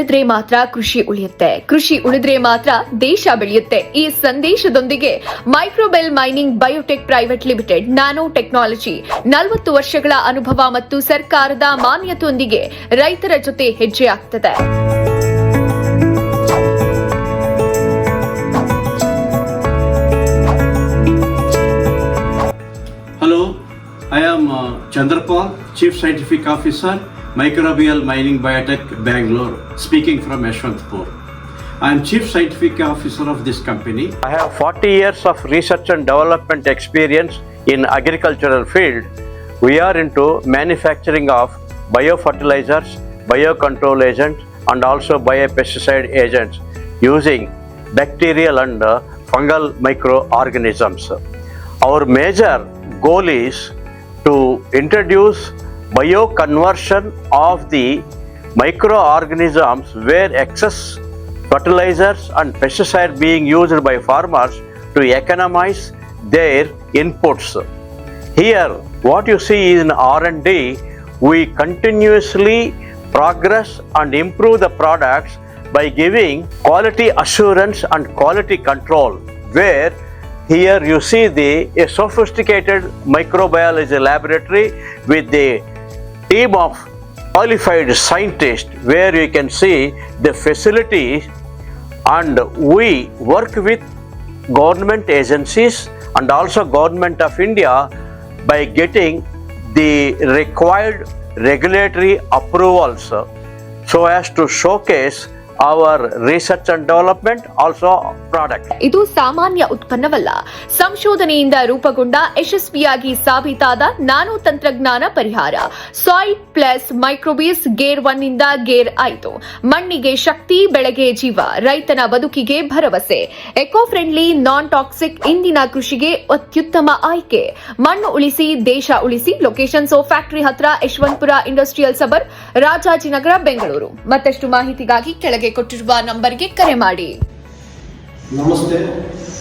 ಉಳಿದ್ರೆ ಮಾತ್ರ ಕೃಷಿ ಉಳಿಯುತ್ತೆ, ಕೃಷಿ ಉಳಿದ್ರೆ ಮಾತ್ರ ದೇಶ ಬೆಳೆಯುತ್ತೆ. ಈ ಸಂದೇಶದೊಂದಿಗೆ microbial mining biotech private limited nanotechnology 40 ವರ್ಷಗಳ ಅನುಭವ ಮತ್ತು ಸರ್ಕಾರದ ಮಾನ್ಯತೆಯೊಂದಿಗೆ ರೈತರ ಜೊತೆ ಹೆಜ್ಜೆ ಆಗ್ತದೆ. Hello, I am Chandrapal, Chief Scientific Officer, Microbial Mining Biotech, Bangalore, speaking from Yeshwanthpur. I am Chief Scientific Officer of this company. I have 40 years of research and development experience in agricultural field. We are into manufacturing of biofertilizers, biocontrol agents and also biopesticide agents using bacterial and fungal microorganisms. Our major goal is to introduce bioconversion of the microorganisms where excess fertilizers and pesticides being used by farmers to economize their inputs. Here what you see is in R&D, we continuously progress and improve the products by giving quality assurance and quality control, where here you see a sophisticated microbiology laboratory with the team of qualified scientists, where you can see the facilities, and we work with government agencies and also Government of India by getting the required regulatory approvals so as to showcase our research and development also product. ಇದು ಸಾಮಾನ್ಯ ಉತ್ಪನ್ನವಲ್ಲ, ಸಂಶೋಧನೆಯಿಂದ ರೂಪುಗೊಂಡ ಯಶಸ್ವಿಯಾಗಿ ಸಾಬೀತಾದ nano ತಂತ್ರಜ್ಞಾನ ಪರಿಹಾರ. Soil plus ಮೈಕ್ರೋಬೀಸ್ gear 1 ಇಂದ gear 5. ಮಣ್ಣಿಗೆ ಶಕ್ತಿ, ಬೆಳೆಗೆ ಜೀವ, ರೈತನ ಬದುಕಿಗೆ ಭರವಸೆ. ಎಕೋ ಫ್ರೆಂಡ್ಲಿ, ನಾನ್ ಟಾಕ್ಸಿಕ್ ಇಂದಿನ ಕೃಷಿಗೆ ಅತ್ಯುತ್ತಮ ಆಯ್ಕೆ. ಮಣ್ಣು ಉಳಿಸಿ, ದೇಶ ಉಳಿಸಿ. ಲೊಕೇಶನ್ಸ್ ಫ್ಯಾಕ್ಟರಿ ಹತ್ರ, ಯಶವಂತಪುರ ಇಂಡಸ್ಟ್ರಿಯಲ್ ಸಬರ್, ರಾಜಾಜಿನಗರ, ಬೆಂಗಳೂರು. ಮತ್ತಷ್ಟು ಮಾಹಿತಿಗಾಗಿ ಕೆಳಗೆ ಕೊಟ್ಟಿರುವ ನಂಬರ್ಗೆ ಕರೆ ಮಾಡಿ. ನಮಸ್ತೆ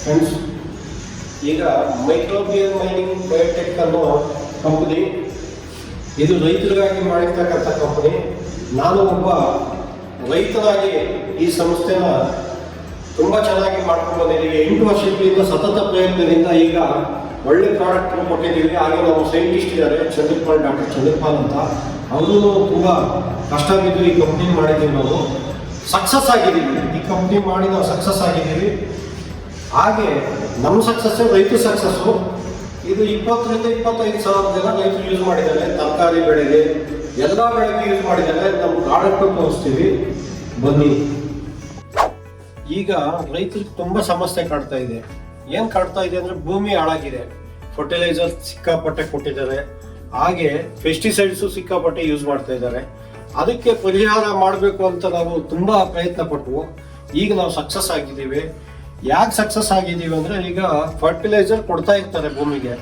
ಫ್ರೆಂಡ್ಸ್, ಈಗ ಮೈಕ್ರೋಬಿಯಲ್ ಮೈನಿಂಗ್ ಬಯೋಟೆಕ್ ಅನ್ನೋ ಕಂಪನಿ, ಇದು ರೈತರಿಗಾಗಿ ಮಾಡಿರ್ತಕ್ಕಂಥ ಕಂಪನಿ. ನಾನು ಒಬ್ಬ ರೈತನಾಗಿ ಈ ಸಂಸ್ಥೆನ ತುಂಬ ಚೆನ್ನಾಗಿ ಮಾಡ್ಕೊಂಡು ಬಂದಿದ್ದೀವಿ. 8 ವರ್ಷಗಳಿಂದ ಸತತ ಪ್ರಯತ್ನದಿಂದ ಈಗ ಒಳ್ಳೆ ಪ್ರಾಡಕ್ಟ್ ಕೊಟ್ಟಿದ್ದೀವಿ. ಹಾಗೆ ನಾವು ಸೈಂಟಿಸ್ಟ್ ಇದ್ದಾರೆ, ಡಾಕ್ಟರ್ ಚಂದ್ರಪಾಲ್ ಅಂತ, ಅವರು ತುಂಬ ಕಷ್ಟ ಬಿದ್ದು ಈ ಕಂಪ್ನಿ ಮಾಡಿದ್ದೀವಿ. ನಾವು ಸಕ್ಸಸ್ ಆಗಿದ್ದೀವಿ. ಈ ಕಂಪ್ನಿ ಮಾಡಿ ನಾವು ಸಕ್ಸಸ್ ಆಗಿದ್ದೀವಿ. ಹಾಗೆ ನಮ್ಮ ಸಕ್ಸಸ್ಸು ರೈತ ಸಕ್ಸಸ್ಸು. ಇದು 20ರಿಂದ 25 ಸಾವಿರ ಜನ ರೈತರು ಯೂಸ್ ಮಾಡಿದ್ದಾರೆ. ತರಕಾರಿ ಬೆಳೆಗೆ, ಎಲ್ಲ ಬೆಳೆಗೆ ಯೂಸ್ ಮಾಡಿದ್ದಾರೆ. ನಮ್ಮ ಪ್ರಾಡಕ್ಟು ತೋರಿಸ್ತೀವಿ, ಬನ್ನಿ. ಈಗ ರೈತರಿಗೆ ತುಂಬ ಸಮಸ್ಯೆ ಕಾಡ್ತಾ ಇದೆ. ಏನು ಕಾಡ್ತಾ ಇದೆ ಅಂದರೆ, ಭೂಮಿ ಹಾಳಾಗಿದೆ, ಫರ್ಟಿಲೈಸರ್ ಸಿಕ್ಕಾಪಟ್ಟೆ ಕೊಟ್ಟಿದ್ದಾರೆ, ಹಾಗೆ ಪೆಸ್ಟಿಸೈಡ್ಸು ಸಿಕ್ಕಾಪಟ್ಟೆ ಯೂಸ್ ಮಾಡ್ತಾ ಇದ್ದಾರೆ. ಅದಕ್ಕೆ ಪರಿಹಾರ ಮಾಡಬೇಕು ಅಂತ ನಾವು ತುಂಬ ಪ್ರಯತ್ನ ಪಟ್ಟು ಈಗ ನಾವು ಸಕ್ಸಸ್ ಆಗಿದ್ದೀವಿ. ಯಾಕೆ ಸಕ್ಸಸ್ ಆಗಿದ್ದೀವಿ ಅಂದರೆ, ಈಗ ಫರ್ಟಿಲೈಸರ್ ಕೊಡ್ತಾ ಇರ್ತಾರೆ ಭೂಮಿಗೆ,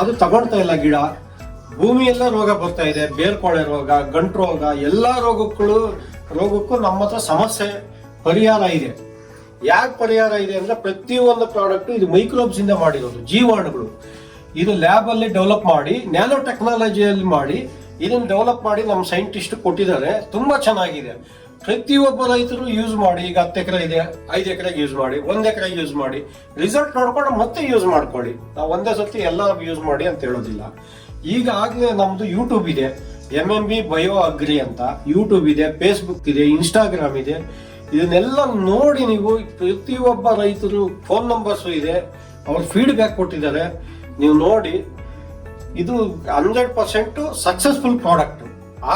ಅದು ತಗೊಳ್ತಾ ಇಲ್ಲ ಗಿಡ. ಭೂಮಿ ಎಲ್ಲ ರೋಗ ಬರ್ತಾ ಇದೆ, ಬೇರ್ಕೊಳೆ ರೋಗ, ಗಂಟು ರೋಗ, ಎಲ್ಲ ರೋಗಕ್ಕೂ ನಮ್ಮ ಹತ್ರ ಸಮಸ್ಯೆ ಪರಿಹಾರ ಇದೆ. ಯಾಕೆ ಪರಿಹಾರ ಇದೆ ಅಂದರೆ, ಪ್ರತಿಯೊಂದು ಪ್ರಾಡಕ್ಟು ಇದು ಮೈಕ್ರೋಬ್ಸ್ ಇಂದ ಮಾಡಿರೋದು, ಜೀವಾಣುಗಳು. ಇದು ಲ್ಯಾಬಲ್ಲಿ ಡೆವಲಪ್ ಮಾಡಿ, ನ್ಯಾನೋ ಟೆಕ್ನಾಲಜಿಯಲ್ಲಿ ಮಾಡಿ, ಇದನ್ನು ಡೆವಲಪ್ ಮಾಡಿ ನಮ್ಮ ಸೈಂಟಿಸ್ಟ್ ಕೊಟ್ಟಿದ್ದಾರೆ. ತುಂಬ ಚೆನ್ನಾಗಿದೆ. ಪ್ರತಿಯೊಬ್ಬ ರೈತರು ಯೂಸ್ ಮಾಡಿ. ಈಗ 10 ಎಕರೆ ಇದೆ, 5 ಎಕರೆಗೆ ಯೂಸ್ ಮಾಡಿ, 1 ಎಕರೆಗೆ ಯೂಸ್ ಮಾಡಿ, ರಿಸಲ್ಟ್ ನೋಡ್ಕೊಂಡು ಮತ್ತೆ ಯೂಸ್ ಮಾಡ್ಕೊಳ್ಳಿ. ನಾವು ಒಂದೇ ಸತಿ ಎಲ್ಲ ಯೂಸ್ ಮಾಡಿ ಅಂತ ಹೇಳೋದಿಲ್ಲ. ಈಗಾಗಲೇ ನಮ್ದು ಯೂಟ್ಯೂಬ್ ಇದೆ, MMB ಬಯೋ ಅಗ್ರಿ ಅಂತ ಯೂಟ್ಯೂಬ್ ಇದೆ, ಫೇಸ್ಬುಕ್ ಇದೆ, ಇನ್ಸ್ಟಾಗ್ರಾಮ್ ಇದೆ. ಇದನ್ನೆಲ್ಲ ನೋಡಿ ನೀವು, ಪ್ರತಿಯೊಬ್ಬ ರೈತರು ಫೋನ್ ನಂಬರ್ಸು ಇದೆ, ಅವ್ರ ಫೀಡ್ಬ್ಯಾಕ್ ಕೊಟ್ಟಿದ್ದಾರೆ, ನೀವು ನೋಡಿ. ಇದು 100% successful product.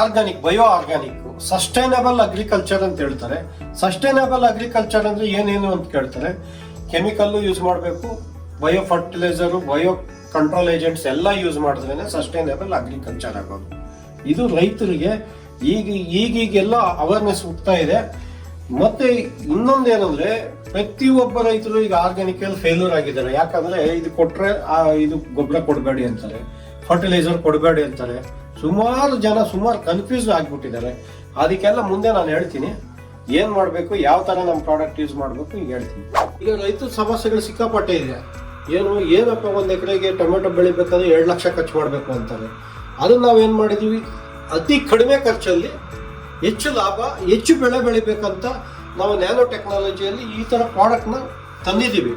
Organic, bio organic, sustainable agriculture ಅಂತ ಹೇಳ್ತಾರೆ. ಸಸ್ಟೈನಬಲ್ ಅಗ್ರಿಕಲ್ಚರ್ ಅಂದ್ರೆ ಏನೇನು ಅಂತ ಕೇಳ್ತಾರೆ. ಕೆಮಿಕಲ್ಲು ಯೂಸ್ ಮಾಡಬೇಕು, bio fertiliser, bio control agents ಎಲ್ಲ ಯೂಸ್ ಮಾಡಿದ್ರೇನೆ ಸಸ್ಟೈನಬಲ್ ಅಗ್ರಿಕಲ್ಚರ್ ಆಗೋದು. ಇದು ರೈತರಿಗೆ ಈಗೀಗೆಲ್ಲ ಅವೇರ್ನೆಸ್ ಹುಡ್ತಾ ಇದೆ. ಮತ್ತೆ ಇನ್ನೊಂದೇನಂದ್ರೆ, ಪ್ರತಿಯೊಬ್ಬ ರೈತರು ಈಗ ಆರ್ಗ್ಯಾನಿಕ್ ಅಲ್ಲಿ ಫೇಲ್ಯೂರ್ ಆಗಿದ್ದಾರೆ. ಯಾಕಂದ್ರೆ ಇದು ಕೊಟ್ರೆ ಇದು ಗೊಬ್ಬರ ಕೊಡಬೇಡಿ ಅಂತಾರೆ, ಫರ್ಟಿಲೈಸರ್ ಕೊಡಬೇಡಿ ಅಂತಾರೆ. ಸುಮಾರು ಕನ್ಫ್ಯೂಸ್ ಆಗಿಬಿಟ್ಟಿದ್ದಾರೆ. ಅದಕ್ಕೆಲ್ಲ ಮುಂದೆ ನಾನು ಹೇಳ್ತೀನಿ ಏನ್ ಮಾಡಬೇಕು, ಯಾವ ತರ ನಮ್ಮ ಪ್ರಾಡಕ್ಟ್ ಯೂಸ್ ಮಾಡಬೇಕು, ಈಗ ಹೇಳ್ತೀನಿ. ಈಗ ರೈತರ ಸಮಸ್ಯೆಗಳು ಸಿಕ್ಕಾಪಟ್ಟೆ ಇದೆ. ಏನಪ್ಪ 1 ಎಕರೆಗೆ ಟೊಮೆಟೊ ಬೆಳಿಬೇಕಾದ್ರೆ 2 ಲಕ್ಷ ಖರ್ಚು ಮಾಡಬೇಕು ಅಂತಾರೆ. ಅದನ್ನ ನಾವೇನ್ ಮಾಡಿದೀವಿ, ಅತಿ ಕಡಿಮೆ ಖರ್ಚಲ್ಲಿ ಹೆಚ್ಚು ಲಾಭ, ಹೆಚ್ಚು ಬೆಳೆ ಬೆಳಿಬೇಕಂತ ನಾವು ನ್ಯಾನೋ ಟೆಕ್ನಾಲಜಿಯಲ್ಲಿ ಈ ಥರ ಪ್ರಾಡಕ್ಟ್ನ ತಂದಿದ್ದೀವಿ.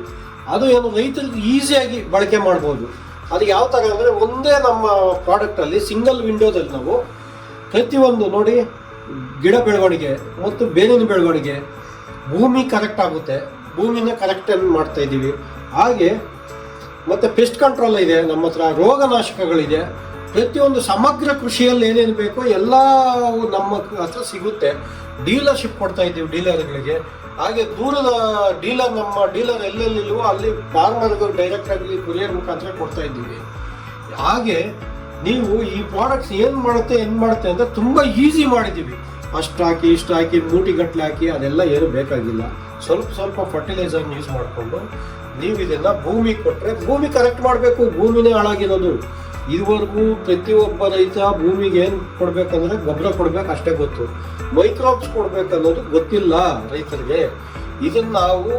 ಅದು ಏನು ರೈತರಿಗೆ ಈಸಿಯಾಗಿ ಬಳಕೆ ಮಾಡ್ಬೋದು. ಅದು ಯಾವ ಥರ ಅಂದರೆ, ಒಂದೇ ನಮ್ಮ ಪ್ರಾಡಕ್ಟಲ್ಲಿ ಸಿಂಗಲ್ ವಿಂಡೋದಲ್ಲಿ ನಾವು ಪ್ರತಿಯೊಂದು ನೋಡಿ, ಗಿಡ ಬೆಳವಣಿಗೆ ಮತ್ತು ಬೇರಿನ ಬೆಳವಣಿಗೆ, ಭೂಮಿ ಕರೆಕ್ಟ್ ಆಗುತ್ತೆ, ಭೂಮಿನ ಕರೆಕ್ಟ್ ಮಾಡ್ತಾ ಇದ್ದೀವಿ. ಹಾಗೆ ಮತ್ತು ಪೆಸ್ಟ್ ಕಂಟ್ರೋಲ್ ಇದೆ ನಮ್ಮ ಹತ್ರ, ರೋಗನಾಶಕಗಳಿದೆ. ಪ್ರತಿಯೊಂದು ಸಮಗ್ರ ಕೃಷಿಯಲ್ಲಿ ಏನೇನು ಬೇಕೋ ಎಲ್ಲ ನಮ್ಮ ಹತ್ರ ಸಿಗುತ್ತೆ. ಡೀಲರ್ಶಿಪ್ ಕೊಡ್ತಾ ಇದ್ದೀವಿ ಡೀಲರ್ಗಳಿಗೆ. ಹಾಗೆ ದೂರದ ಡೀಲರ್, ನಮ್ಮ ಡೀಲರ್ ಎಲ್ಲೆಲ್ಲಿಲ್ವೋ ಅಲ್ಲಿ ಫಾರ್ಮರ್ಗಳು ಡೈರೆಕ್ಟಾಗಿ ಕೊರಿಯರ್ ಮುಖಾಂತರ ಕೊಡ್ತಾ ಇದ್ದೀವಿ. ಹಾಗೆ ನೀವು ಈ ಪ್ರಾಡಕ್ಟ್ಸ್ ಏನು ಮಾಡುತ್ತೆ ಅಂತ ತುಂಬ ಈಸಿ ಮಾಡಿದ್ದೀವಿ. ಅಷ್ಟು ಹಾಕಿ ಇಷ್ಟು ಹಾಕಿ ಮೂಟಿಗಟ್ಟಲೆ ಹಾಕಿ ಅದೆಲ್ಲ ಏನು ಬೇಕಾಗಿಲ್ಲ. ಸ್ವಲ್ಪ ಫರ್ಟಿಲೈಸರ್ನ ಯೂಸ್ ಮಾಡಿಕೊಂಡು ನೀವು ಇದನ್ನು ಭೂಮಿಗೆ ಕೊಟ್ಟರೆ, ಭೂಮಿ ಕರೆಕ್ಟ್ ಮಾಡಬೇಕು. ಭೂಮಿನೇ ಹಾಳಾಗಿರೋದು. ಇದುವರೆಗೂ ಪ್ರತಿಯೊಬ್ಬ ರೈತ ಭೂಮಿಗೆ ಏನು ಕೊಡ್ಬೇಕಂದ್ರೆ ಗೊಬ್ಬರ ಕೊಡ್ಬೇಕು ಅಷ್ಟೇ ಗೊತ್ತು, ಮೈಕ್ರೋಬ್ಸ್ ಕೊಡ್ಬೇಕನ್ನೋದು ಗೊತ್ತಿಲ್ಲ ರೈತರಿಗೆ. ಇದನ್ನು ನಾವು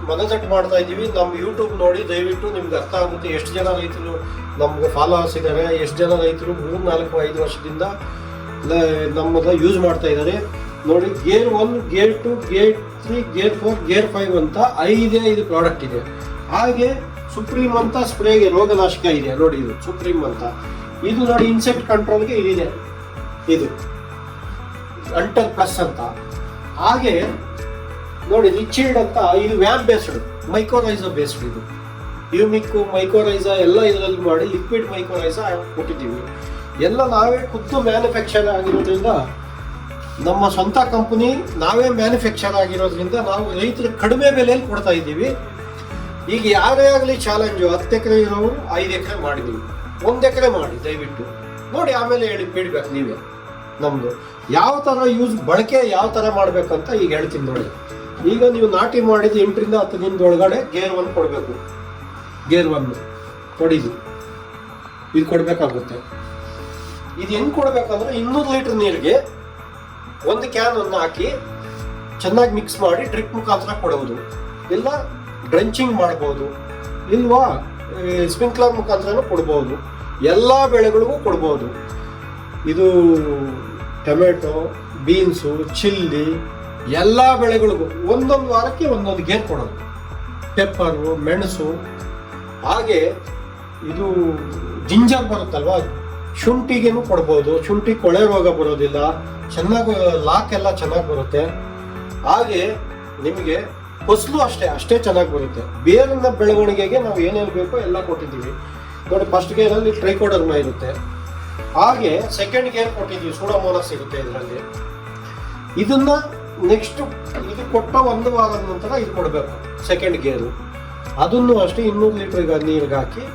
ಮನದಟ್ಟು ಮಾಡ್ತಾ ಇದ್ದೀವಿ. ನಮ್ಮ ಯೂಟ್ಯೂಬ್ ನೋಡಿ ದಯವಿಟ್ಟು ನಿಮ್ಗೆ ಅರ್ಥ ಆಗುತ್ತೆ. ಎಷ್ಟು ಜನ ರೈತರು ನಮ್ಗೆ ಫಾಲೋವರ್ಸ್ ಇದ್ದಾರೆ, ಎಷ್ಟು ಜನ ರೈತರು 3, 4, 5 ವರ್ಷದಿಂದ ನಮ್ಮನ್ನ ಯೂಸ್ ಮಾಡ್ತಾ ಇದ್ದಾರೆ ನೋಡಿ. Gear 1, gear 2, gear 3, gear 4, gear 5 ಅಂತ 5 ಪ್ರಾಡಕ್ಟ್ ಇದೆ. ಹಾಗೆ ಸುಪ್ರೀಂ ಅಂತ ಸ್ಪ್ರೇಗೆ ರೋಗನಾಶಕ ಇದೆ ನೋಡಿ, ಇದು ಸುಪ್ರೀಂ ಅಂತ. ಇದು ನೋಡಿ ಇನ್ಸೆಕ್ಟ್ ಕಂಟ್ರೋಲ್ಗೆ ಇದಿದೆ, ಇದು ಅಂಟರ್ ಪ್ಲಸ್ ಅಂತ. ಹಾಗೆ ನೋಡಿ ರಿಚೀಲ್ಡ್ ಅಂತ, ಇದು ವ್ಯಾಮ್ ಬೇಸ್ಡ್, ಮೈಕ್ರೋರೈಸಾ ಬೇಸ್ಡ್. ಇದು ಯೂಮಿಕ್ಕು ಮೈಕ್ರೋರೈಸಾ ಎಲ್ಲ ಇದರಲ್ಲಿ ಮಾಡಿ ಲಿಕ್ವಿಡ್ ಮೈಕ್ರೋರೈಸಾ ಕೊಟ್ಟಿದ್ದೀವಿ. ಎಲ್ಲ ನಾವೇ ಖುದ್ದು ಮ್ಯಾನುಫ್ಯಾಕ್ಚರ್ ಆಗಿರೋದ್ರಿಂದ, ನಮ್ಮ ಸ್ವಂತ ಕಂಪನಿ ನಾವೇ ಮ್ಯಾನುಫ್ಯಾಕ್ಚರ್ ಆಗಿರೋದ್ರಿಂದ ನಾವು ರೈತರಿಗೆ ಕಡಿಮೆ ಬೆಲೆಯಲ್ಲಿ ಕೊಡ್ತಾ ಇದ್ದೀವಿ. ಈಗ ಯಾರೇ ಆಗಲಿ ಚಾಲೆಂಜು, 10 ಎಕರೆ ಇರೋರು 5 ಎಕರೆ ಮಾಡಿದ್ದೀವಿ, 1 ಎಕರೆ ಮಾಡಿ ದಯವಿಟ್ಟು ನೋಡಿ, ಆಮೇಲೆ ಹೇಳಿ ಫೀಡ್ಬ್ಯಾಕ್ ನೀವೇ. ನಮ್ಮದು ಯಾವ ಥರ ಬಳಕೆ ಯಾವ ಥರ ಮಾಡಬೇಕಂತ ಈಗ ಹೇಳ್ತೀನಿ ನೋಡಿ. ಈಗ ನೀವು ನಾಟಿ ಮಾಡಿದ 8ರಿಂದ 10 ದಿನದೊಳಗಡೆ ಗೇರ್ 1 ಕೊಡಬೇಕು. ಗೇರ್ 1 ನೋಡಿ, ಇದು ಕೊಡಬೇಕಾಗುತ್ತೆ. ಇದು ಹೆಂಗೆ ಕೊಡಬೇಕಂದ್ರೆ 200 ಲೀಟರ್ ನೀರಿಗೆ 1 ಕ್ಯಾನನ್ನು ಹಾಕಿ ಚೆನ್ನಾಗಿ ಮಿಕ್ಸ್ ಮಾಡಿ ಡ್ರಿಪ್ ಮುಖಾಂತರ ಕೊಡುವುದು. ಇಲ್ಲ ಡ್ರೆಂಚಿಂಗ್ ಮಾಡ್ಬೋದು, ಇಲ್ವಾ ಸ್ಪ್ರಿಂಕ್ಲರ್ ಮುಖಾಂತರ ಕೊಡ್ಬೋದು. ಎಲ್ಲ ಬೆಳೆಗಳಿಗೂ ಕೊಡ್ಬೋದು. ಇದು ಟೊಮೆಟೊ, ಬೀನ್ಸು, ಚಿಲ್ಲಿ ಎಲ್ಲ ಬೆಳೆಗಳಿಗೂ ಒಂದೊಂದು ವಾರಕ್ಕೆ ಒಂದೊಂದು ಗೇರ್ ಕೊಡೋದು. ಪೆಪ್ಪರು, ಮೆಣಸು, ಹಾಗೆ ಇದು ಜಿಂಜರ್ ಬರುತ್ತಲ್ವಾ, ಶುಂಠಿಗೇನು ಕೊಡ್ಬೋದು. ಶುಂಠಿ ಕೊಳೆ ರೋಗ ಬರೋದಿಲ್ಲ, ಚೆನ್ನಾಗಿ ಲಾಕ್ ಎಲ್ಲ ಚೆನ್ನಾಗಿ ಬರುತ್ತೆ. ಹಾಗೆ ನಿಮಗೆ ಫಸಲು ಅಷ್ಟೇ ಚೆನ್ನಾಗಿ ಬರುತ್ತೆ. ಬೇರಿನ ಬೆಳವಣಿಗೆಗೆ ನಾವು ಏನೇನು ಬೇಕೋ ಎಲ್ಲ ಕೊಟ್ಟಿದ್ದೀವಿ ನೋಡಿ. ಫಸ್ಟ್ ಗೇರಲ್ಲಿ ಟ್ರೈಕೋಡರ್ಮಾ ಇರುತ್ತೆ. ಹಾಗೆ ಸೆಕೆಂಡ್ ಗೇರ್ ಕೊಟ್ಟಿದ್ದೀವಿ, ಸೂಡೋಮೋನಾಸ್ ಇರುತ್ತೆ ಇದರಲ್ಲಿ. ಇದನ್ನ ನೆಕ್ಸ್ಟ್ ಇದು ಕೊಟ್ಟ 1 ವಾರದ ನಂತರ ಇದು ಕೊಡಬೇಕು ಸೆಕೆಂಡ್ ಗೇರು. ಅದನ್ನು ಅಷ್ಟೇ 200 ಲೀಟರ್ ನೀರಿಗೆ ಹಾಕಿ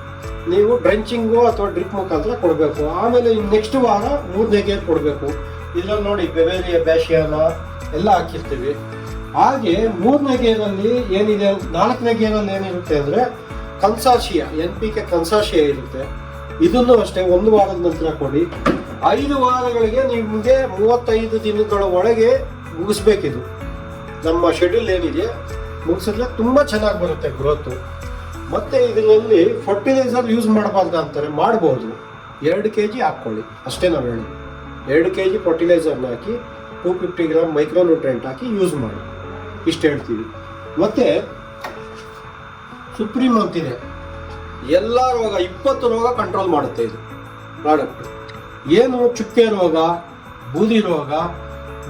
ನೀವು ಡ್ರೆಂಚಿಂಗು ಅಥವಾ ಡ್ರಿಪ್ ಮುಖಾಂತರ ಕೊಡಬೇಕು. ಆಮೇಲೆ ನೆಕ್ಸ್ಟ್ ವಾರ 3ನೇ ಗೇರ್ ಕೊಡಬೇಕು. ಇದರಲ್ಲಿ ನೋಡಿ ಬೆವೇರಿಯಾ ಬ್ಯಾಶಿಯಾನ ಎಲ್ಲ ಹಾಕಿರ್ತೀವಿ. ಹಾಗೆ 3ನೇ ಗೇರಲ್ಲಿ ಏನಿದೆ, 4ನೇ ಗೇರಲ್ಲಿ ಏನಿರುತ್ತೆ ಅಂದರೆ ಕನ್ಸಾರ್ಷಿಯಾ, NPK ಕನ್ಸಾರ್ಷಿಯಾ ಇರುತ್ತೆ. ಇದನ್ನು ಅಷ್ಟೇ 1 ವಾರದ ನಂತರ ಕೊಡಿ. 5 ವಾರಗಳಿಗೆ ನಿಮಗೆ 35 ದಿನಗಳ ಒಳಗೆ ಮುಗಿಸ್ಬೇಕಿದು. ನಮ್ಮ ಶೆಡ್ಯೂಲ್ ಏನಿದೆ ಮುಗಿಸಿದ್ರೆ ತುಂಬ ಚೆನ್ನಾಗಿ ಬರುತ್ತೆ ಗ್ರೋತು. ಮತ್ತು ಇದರಲ್ಲಿ ಫರ್ಟಿಲೈಸರ್ ಯೂಸ್ ಮಾಡಬಾರ್ದು ಅಂತಾರೆ, ಮಾಡ್ಬೋದು. 2 kg ಹಾಕ್ಕೊಳ್ಳಿ ಅಷ್ಟೇ. ನಾವು ಹೇಳಿ 2 kg ಫರ್ಟಿಲೈಸರ್ನ ಹಾಕಿ 250 ಗ್ರಾಮ್ ಮೈಕ್ರೋನ್ಯೂಟ್ರೆಂಟ್ ಹಾಕಿ ಯೂಸ್ ಮಾಡಿ, ಇಷ್ಟು ಹೇಳ್ತೀವಿ. ಮತ್ತು ಸುಪ್ರೀಂ ಅಂತಿದೆ, ಎಲ್ಲ ರೋಗ 20 ರೋಗ ಕಂಟ್ರೋಲ್ ಮಾಡುತ್ತೆ ಇದು ಪ್ರಾಡಕ್ಟ್. ಏನು ಚುಕ್ಕೆ ರೋಗ, ಬೂದಿ ರೋಗ,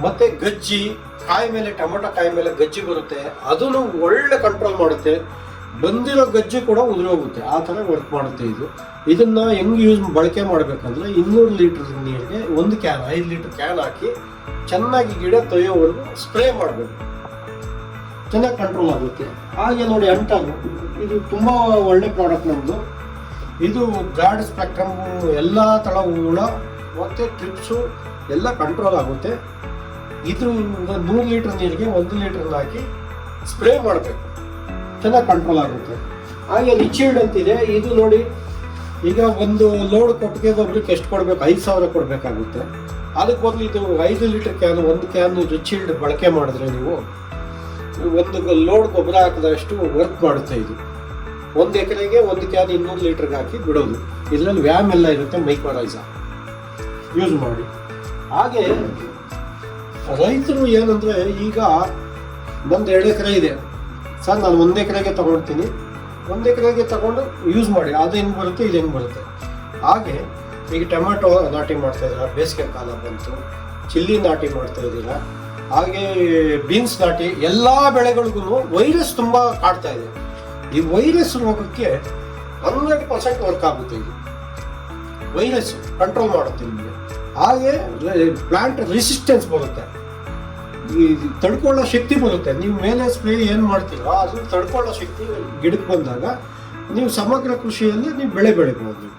ಮತ್ತು ಗಜ್ಜಿ, ಕಾಯಿ ಮೇಲೆ ಟೊಮೊಟೊ ಕಾಯಿ ಮೇಲೆ ಗಜ್ಜಿ ಬರುತ್ತೆ, ಅದನ್ನು ಒಳ್ಳೆ ಕಂಟ್ರೋಲ್ ಮಾಡುತ್ತೆ. ಬಂದಿರೋ ಗಜ್ಜಿ ಕೂಡ ಉದುರೋಗುತ್ತೆ, ಆ ಥರ ವರ್ಕ್ ಮಾಡುತ್ತೆ ಇದು. ಇದನ್ನು ಹೆಂಗೆ ಬಳಕೆ ಮಾಡಬೇಕಂದ್ರೆ 200 ಲೀಟರ್ ನೀರಿಗೆ 1 ಕ್ಯಾನ್, 5 ಲೀಟರ್ ಕ್ಯಾನ್ ಹಾಕಿ ಚೆನ್ನಾಗಿ ಗಿಡ ತೊಯ್ಯೋವರೆಗೂ ಸ್ಪ್ರೇ ಮಾಡಬೇಕು, ಚೆನ್ನಾಗಿ ಕಂಟ್ರೋಲ್ ಆಗುತ್ತೆ. ಹಾಗೆ ನೋಡಿ ಅಂಟನ್ನು, ಇದು ತುಂಬ ಒಳ್ಳೆ ಪ್ರಾಡಕ್ಟ್ ನಮ್ಮದು. ಇದು ಬ್ರಾಡ್ ಸ್ಪೆಕ್ಟ್ರಮ್, ಎಲ್ಲ ಥರ ಹುಳ ಮತ್ತು ಟ್ರಿಪ್ಸು ಎಲ್ಲ ಕಂಟ್ರೋಲ್ ಆಗುತ್ತೆ. ಇದು 100 ಲೀಟರ್ ನೀರಿಗೆ 1 ಲೀಟರ್ನ ಹಾಕಿ ಸ್ಪ್ರೇ ಮಾಡಬೇಕು, ಚೆನ್ನಾಗಿ ಕಂಟ್ರೋಲ್ ಆಗುತ್ತೆ. ಹಾಗೆ ರಿಚೀಲ್ಡ್ ಅಂತಿದೆ, ಇದು ನೋಡಿ ಈಗ ಒಂದು ಲೋಡ್ ಕೊಟ್ಟಿಗೆ ಗೊಬ್ಬರಕ್ಕೆ ಎಷ್ಟು ಕೊಡಬೇಕು, 5,000 ಕೊಡಬೇಕಾಗುತ್ತೆ. ಅದಕ್ಕೆ ಬದಲು ಇದು 5 ಲೀಟರ್ ಕ್ಯಾನ್, 1 ಕ್ಯಾನ್ ರಿಚೀಲ್ಡ್ ಬಳಕೆ ಮಾಡಿದ್ರೆ ನೀವು 1 ಲೋಡ್ ಗೊಬ್ಬರ ಹಾಕಿದಷ್ಟು ವರ್ಕ್ ಮಾಡುತ್ತೆ ಇದು. 1 ಎಕರೆಗೆ 1 ಕ್ಯಾನ್ 200 ಲೀಟರ್ಗೆ ಹಾಕಿ ಬಿಡೋದು. ಇದರಲ್ಲಿ ವ್ಯಾಮ್ ಎಲ್ಲ ಇರುತ್ತೆ, ಮೈಕ್ರೋರೈಸಾ ಯೂಸ್ ಮಾಡಿ. ಹಾಗೆ ರೈತರು ಏನಂದರೆ, ಈಗ ನಂದು 2 ಎಕರೆ ಇದೆ ಸರ್, ನಾನು 1 ಎಕರೆಗೆ ತಗೊಳ್ತೀನಿ, 1 ಎಕರೆಗೆ ತಗೊಂಡು ಯೂಸ್ ಮಾಡಿ, ಅದು ಹೆಂಗೆ ಬರುತ್ತೆ, ಇದು ಹೆಂಗೆ ಬರುತ್ತೆ. ಹಾಗೆ ಈಗ ಟೊಮೆಟೊ ನಾಟಿ ಮಾಡ್ತಾ ಇದ್ದೀರಾ, ಬೇಸಿಗೆ ಕಾಲ ಬಂತು, ಚಿಲ್ಲಿ ನಾಟಿ ಮಾಡ್ತಾ ಇದ್ದೀರಾ, ಹಾಗೆ ಬೀನ್ಸ್ ನಾಟಿ, ಎಲ್ಲ ಬೆಳೆಗಳಿಗೂ ವೈರಸ್ ತುಂಬ ಕಾಡ್ತಾ ಇದೆ. ಈ ವೈರಸ್ ರೋಗಕ್ಕೆ 100% ವರ್ಕ್ ಆಗುತ್ತೆ. ಇದು ವೈರಸ್ ಕಂಟ್ರೋಲ್ ಮಾಡುತ್ತೆ ನಿಮಗೆ. ಹಾಗೆ ಪ್ಲಾಂಟ್ ರೆಸಿಸ್ಟೆನ್ಸ್ ಬರುತ್ತೆ, ಈ ತಡ್ಕೊಳ್ಳೋ ಶಕ್ತಿ ಬರುತ್ತೆ. ನೀವು ಮೇಲೆ ಸ್ಪ್ರೇ ಏನು ಮಾಡ್ತೀರೋ ಅದನ್ನು ತಡ್ಕೊಳ್ಳೋ ಶಕ್ತಿ ಗಿಡಕ್ಕೆ ಬಂದಾಗ ನೀವು ಸಮಗ್ರ ಕೃಷಿಯಲ್ಲಿ ನೀವು ಬೆಳೆ ಬೆಳಿಬೋದು.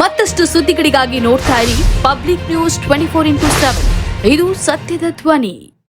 ಮತ್ತಷ್ಟು ಸುದ್ದಿಗಳಿಗಾಗಿ ನೋಡ್ತಾ ಇರಿ ಪಬ್ಲಿಕ್ ನ್ಯೂಸ್ 24x7. ಇದು ಸತ್ಯದ ಧ್ವನಿ.